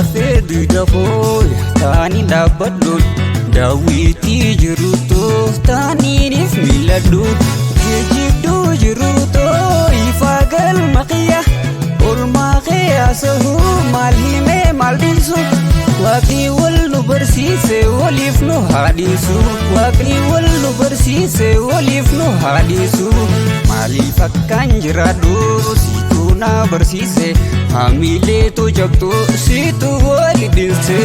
lafee duuda koo taani dhaabbadhu daawwitii jiruutoo taaniiniif miiladhu jijjiidhuu jiruutoo ifaa galma qiyya olmaa qiyaasahu maal himee maal dhiisu waaqni wal nu barsiise waliif nu haadhiisu waaqni wal nu barsiise waliif nu haadhiisu maaliif akkaan jiraadhu siituu na barsiise hamiileetu jabdu siituu wali dhilse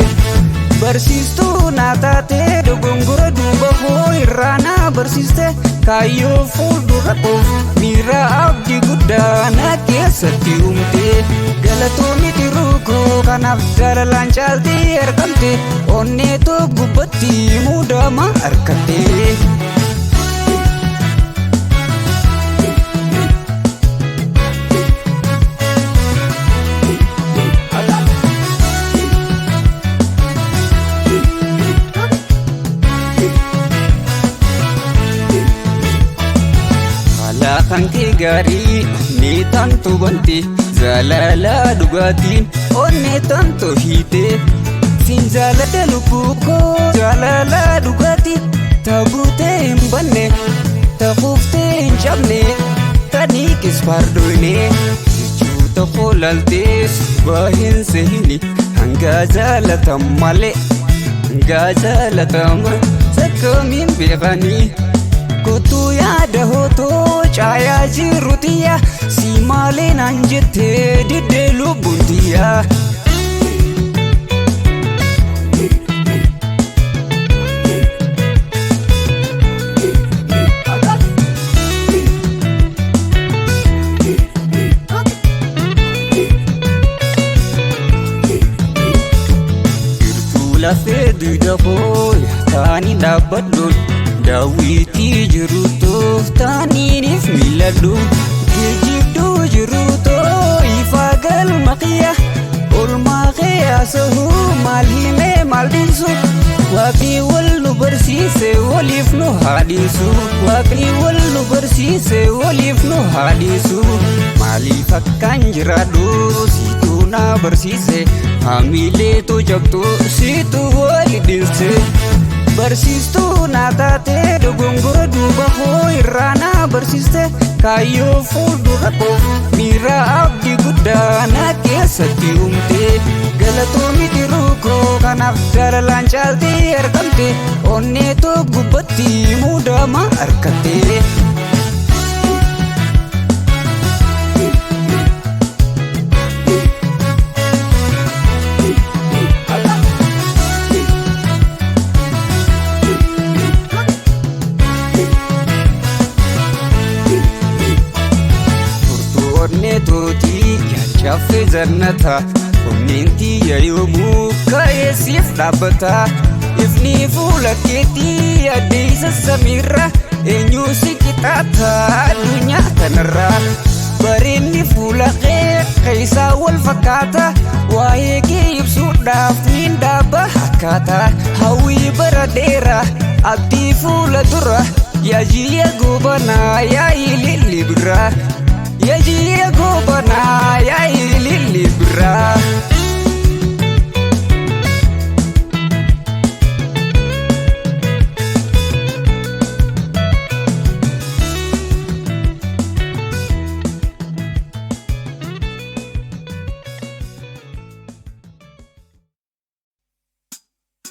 barsiistuu naa taatee dogongora duuba koo irraa na barsiiste kaayyoo fuuldura koo miira abdii guddaa na keessatti uumte galatoomii tiruu koo kanaaf jaalalaan caaltee argamte onneetoo gubbatti muudama argatte. Kanke gaarii ni tantu banti zalala dhugaatiin onne tantu hiite siin jaalladha lubbuu koo jaalala dhugaatiin taabutee hin banne tafuuftee hin cabne taniikis fardoone jechuu tokko laltees bahin sehini hanga jaalatan malee hanga jaalatama sakkamiin beekanii Kotu yaada hootoo caayaa jirutiyya si malee naan jettee diddee lubbuun tiyya. Irtuu lafee duuda koo taani dhaabbadhu daawwitii jiruutoo taaniiniif miiladhu jijjiidhuu jiruutoo ifaa galma qiyya olmaa qiyaasahu maal himee maal dhiisu waaqni wal nu barsiise waliif nu haadhiisu waaqni wal nu barsiise waliif nu haadhiisu maaliif akkaan jiraadhu siituu na barsiise hamiileetu jabdu siituu wali dhilse barsiistuu naa taatee dogongora duuba koo irraa na barsiiste kaayyoo fuuldura koo miira abdii guddaa na keessatti uumte galatoomii tiruu koo kanaaf jaalalaan caaltee argamte onneetoo gubbatti muudama argatte. Onneetootii yaachaaffee jannata onneentii yaayomuu ka'eessiif dhaabbata ifni fuula keetii addeessa samiirra eenyuu si qixaata addunyaa kanarra bareenni fuula kee keessaa wal fakkaata waa'ee kee ibsuudhaaf niin dhaabba akkaata hawwii bara dheeraa abdii fuula dura yaajiyya gobanaa yaa'ii lilli biraa. Yajiya gobana ya